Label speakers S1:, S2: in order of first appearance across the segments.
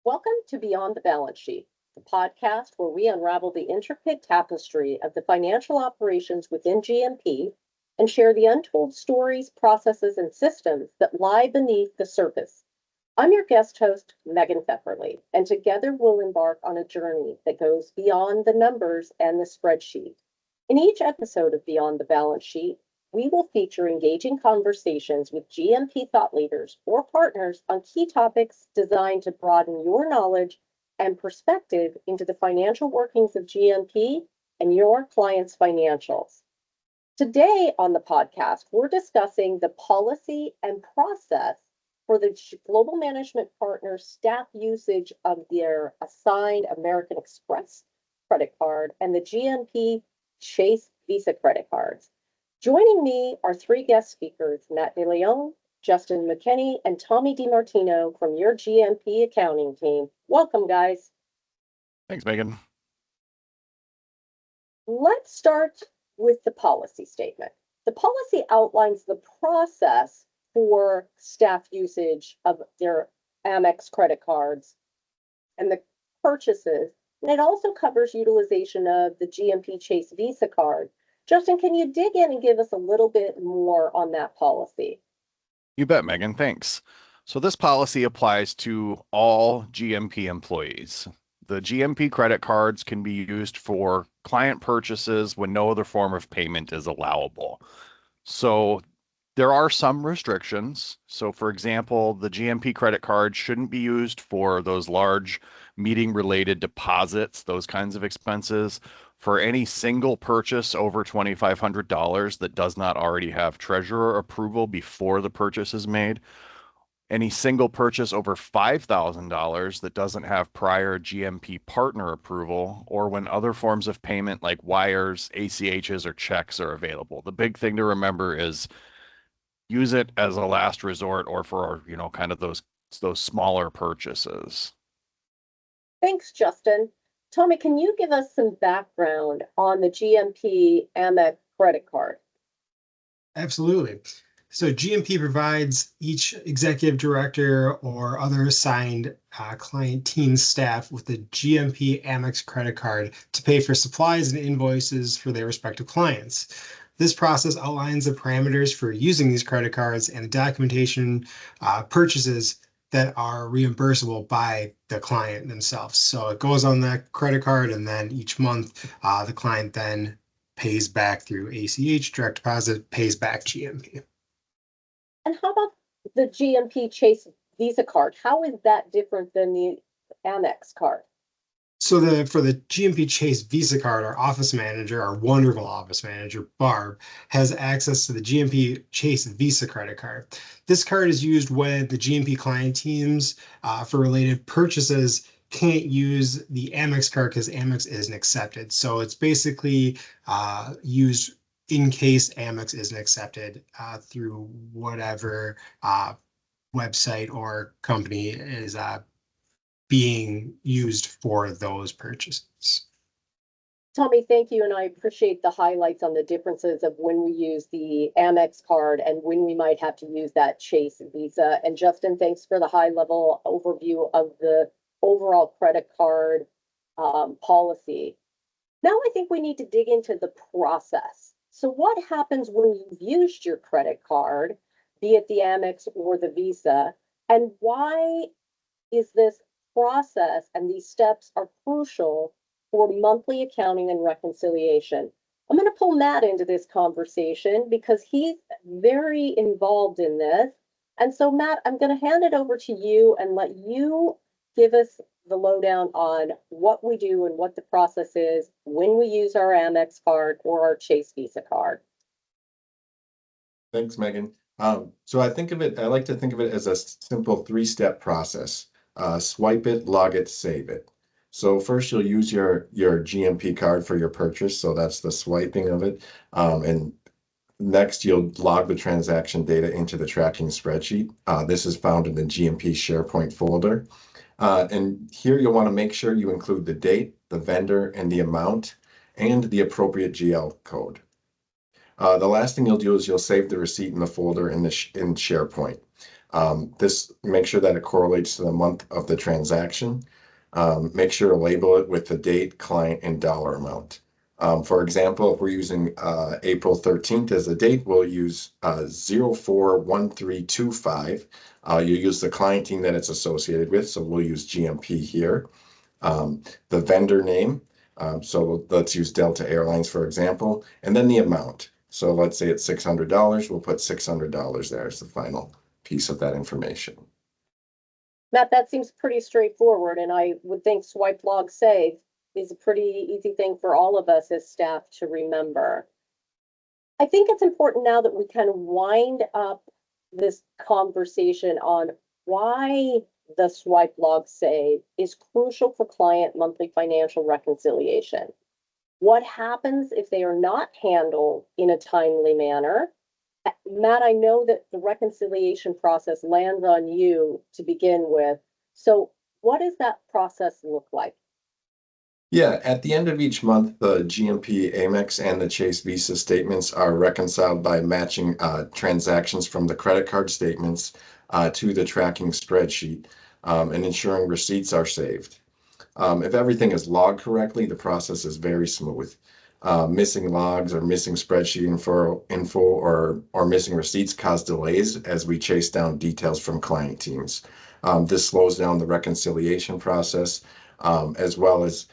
S1: Welcome to Beyond the Balance Sheet, the podcast where we unravel the intricate tapestry of the financial operations within GMP and share the untold stories, processes, and systems that lie beneath the surface. I'm your guest host, Megan Pepperly, and together we'll embark on a journey that goes beyond the numbers and the spreadsheet. In each episode of Beyond the Balance Sheet, we will feature engaging conversations with GMP thought leaders or partners on key topics designed to broaden your knowledge and perspective into the financial workings of GMP and your clients' financials. Today on the podcast, we're discussing the policy and process for the Global Management Partners staff usage of their assigned American Express credit card and the GMP Chase Visa credit cards. Joining me are three guest speakers, Matt DeLeon, Justin McKinney, and Tommy DiMartino from your GMP accounting team. Welcome, guys.
S2: Thanks, Megan.
S1: Let's start with the policy statement. The policy outlines the process for staff usage of their Amex credit cards and the purchases, and it also covers utilization of the GMP Chase Visa card. Justin, can you dig in and give us a little bit more on that policy?
S2: You bet, Megan. Thanks. So this policy applies to all GMP employees. The GMP credit cards can be used for client purchases when no other form of payment is allowable. So there are some restrictions. So for example, the GMP credit card shouldn't be used for those large meeting-related deposits, those kinds of expenses. For any single purchase over $2,500 that does not already have treasurer approval before the purchase is made, any single purchase over $5,000 that doesn't have prior GMP partner approval, or when other forms of payment like wires, ACHs, or checks are available. The big thing to remember is use it as a last resort or for, kind of those smaller purchases.
S1: Thanks, Justin. Tommy, can you give us some background on the GMP Amex credit card?
S3: Absolutely. So GMP provides each executive director or other assigned client team staff with a GMP Amex credit card to pay for supplies and invoices for their respective clients. This process outlines the parameters for using these credit cards and the documentation purchases that are reimbursable by the client themselves. So it goes on that credit card, and then each month the client then pays back through ACH, direct deposit, pays back GMP.
S1: And how about the GMP Chase Visa card? How is that different than the Amex card?
S3: So for the GMP Chase Visa card, our office manager, our wonderful office manager, Barb, has access to the GMP Chase Visa credit card. This card is used when the GMP client teams for related purchases can't use the Amex card because Amex isn't accepted. So it's basically used in case Amex isn't accepted through whatever website or company is being used for those purchases.
S1: Tommy, thank you. And I appreciate the highlights on the differences of when we use the Amex card and when we might have to use that Chase Visa. And Justin, thanks for the high level overview of the overall credit card policy. Now I think we need to dig into the process. So what happens when you've used your credit card, be it the Amex or the Visa, and why is this process and these steps are crucial for monthly accounting and reconciliation? I'm going to pull Matt into this conversation because he's very involved in this. And so, Matt, I'm going to hand it over to you and let you give us the lowdown on what we do and what the process is when we use our Amex card or our Chase Visa card.
S4: Thanks, Megan. So I like to think of it as a simple three-step process. Swipe it, log it, save it. So first you'll use your GMP card for your purchase. So that's the swiping of it. And next you'll log the transaction data into the tracking spreadsheet. This is found in the GMP SharePoint folder. And here you'll want to make sure you include the date, the vendor, and the amount, and the appropriate GL code. The last thing you'll do is you'll save the receipt in the folder in SharePoint. This make sure that it correlates to the month of the transaction. Make sure to label it with the date, client, and dollar amount. For example, if we're using April 13th as a date, we'll use 041325. You use the client team that it's associated with, so we'll use GMP here. The vendor name, so let's use Delta Airlines, for example, and then the amount. So let's say it's $600, we'll put $600 there as the final piece of that information.
S1: Matt, that seems pretty straightforward, and I would think swipe log save is a pretty easy thing for all of us as staff to remember. I think it's important now that we kind of wind up this conversation on why the swipe log save is crucial for client monthly financial reconciliation. What happens if they are not handled in a timely manner? Matt, I know that the reconciliation process lands on you to begin with. So what does that process look like?
S4: Yeah, at the end of each month, the GMP Amex and the Chase Visa statements are reconciled by matching transactions from the credit card statements to the tracking spreadsheet and ensuring receipts are saved. If everything is logged correctly, the process is very smooth. Missing logs or missing spreadsheet info or missing receipts cause delays as we chase down details from client teams. This slows down the reconciliation process, as well as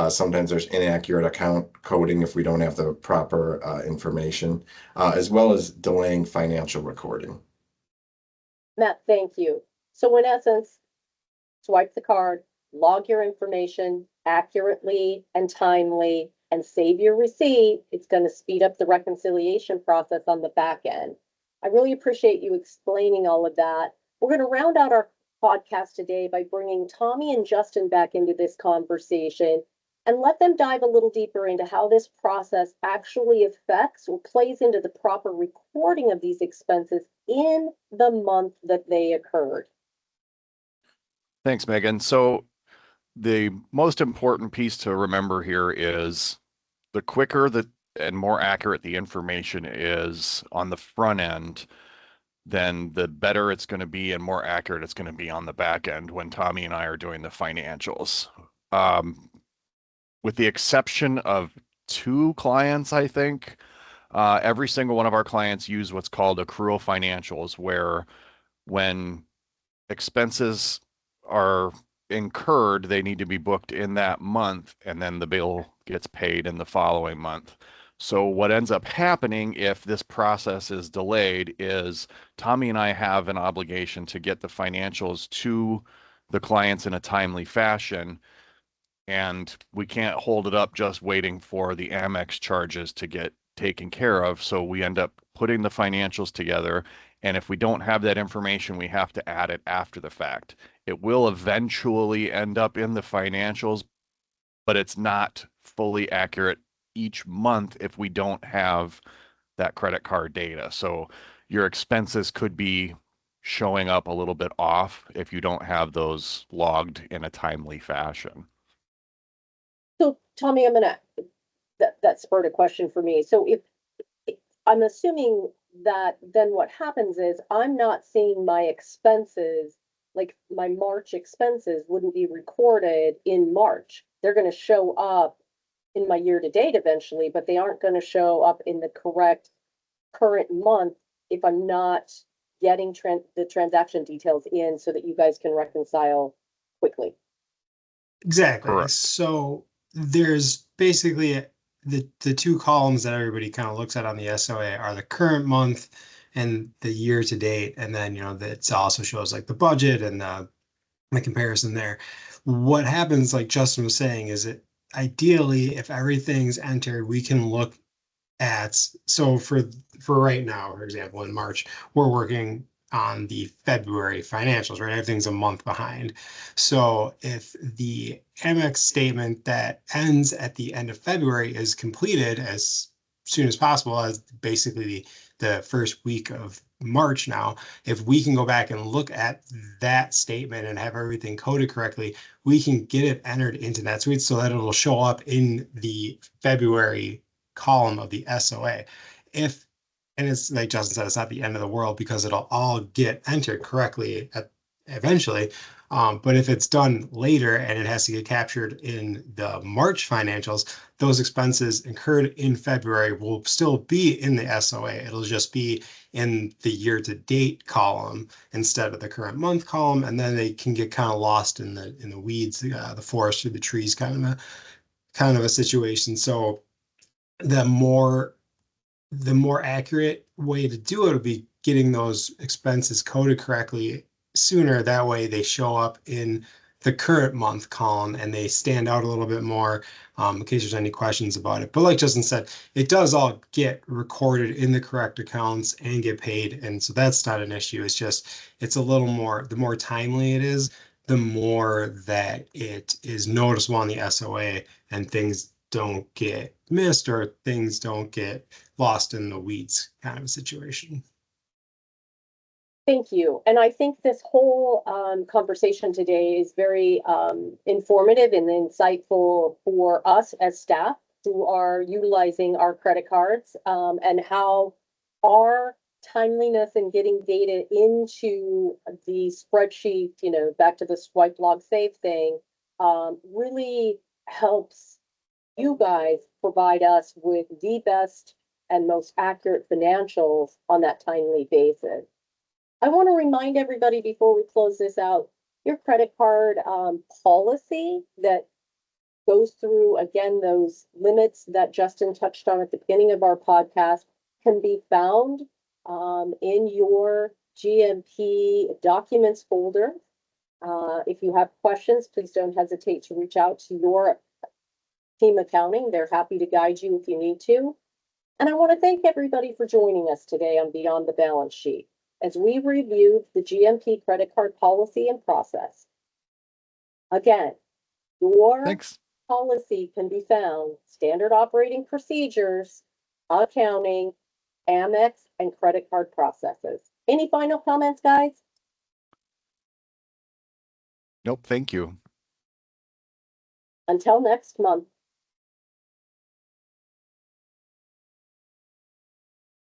S4: sometimes there's inaccurate account coding if we don't have the proper information, as well as delaying financial recording.
S1: Matt, thank you. So in essence, swipe the card, log your information accurately and timely, and save your receipt. It's going to speed up the reconciliation process on the back end. I really appreciate you explaining all of that. We're going to round out our podcast today by bringing Tommy and Justin back into this conversation and let them dive a little deeper into how this process actually affects or plays into the proper recording of these expenses in the month that they occurred.
S2: Thanks, Megan. So the most important piece to remember here is the quicker and more accurate the information is on the front end, then the better it's going to be and more accurate it's going to be on the back end when Tommy and I are doing the financials. With the exception of 2 clients, I think, every single one of our clients use what's called accrual financials, where when expenses are incurred, they need to be booked in that month, and then the bill gets paid in the following month. So what ends up happening if this process is delayed is Tommy and I have an obligation to get the financials to the clients in a timely fashion, and we can't hold it up just waiting for the Amex charges to get taken care of. So we end up putting the financials together. And if we don't have that information, we have to add it after the fact. It will eventually end up in the financials, but it's not fully accurate each month if we don't have that credit card data. So your expenses could be showing up a little bit off if you don't have those logged in a timely fashion.
S1: So Tommy, that spurred a question for me. So if I'm assuming that then what happens is I'm not seeing my expenses, like my March expenses wouldn't be recorded in March. They're going to show up in my year to date eventually, but they aren't going to show up in the correct current month if I'm not getting the transaction details in so that you guys can reconcile quickly.
S3: Exactly.
S2: Correct.
S3: So there's basically the 2 columns that everybody kind of looks at on the SOA are the current month and the year to date. And then, that also shows like the budget and the comparison there. What happens, like Justin was saying, is that ideally, if everything's entered, we can look at, so for right now, for example, in March, we're working on the February financials, right? Everything's a month behind. So if the Amex statement that ends at the end of February is completed as soon as possible, as basically the first week of March now, if we can go back and look at that statement and have everything coded correctly, we can get it entered into NetSuite so that it'll show up in the February column of the SOA. If and it's like Justin said, it's not the end of the world because it'll all get entered correctly eventually. But if it's done later and it has to get captured in the March financials, those expenses incurred in February will still be in the SOA. It'll just be in the year to date column instead of the current month column, and then they can get kind of lost in the weeds, the forest or the trees, kind of a situation. So the more accurate way to do it would be getting those expenses coded correctly sooner. That way they show up in the current month column and they stand out a little bit more, in case there's any questions about it. But like Justin said, it does all get recorded in the correct accounts and get paid. And so that's not an issue. It's just, it's a little more, the more timely it is, the more that it is noticeable on the SOA and things don't get missed or things don't get lost in the weeds kind of a situation.
S1: Thank you. And I think this whole conversation today is very informative and insightful for us as staff who are utilizing our credit cards, and how our timeliness in getting data into the spreadsheet, back to the swipe log save thing, really helps you guys provide us with the best and most accurate financials on that timely basis. I want to remind everybody before we close this out, your credit card policy that goes through, again, those limits that Justin touched on at the beginning of our podcast can be found in your GMP documents folder. If you have questions, please don't hesitate to reach out to your team accounting. They're happy to guide you if you need to. And I want to thank everybody for joining us today on Beyond the Balance Sheet as we reviewed the GMP credit card policy and process. Again, your
S2: Thanks.
S1: policy can be found standard operating procedures, accounting, Amex, and credit card processes. Any final comments, guys?
S2: Nope. Thank you.
S1: Until next month.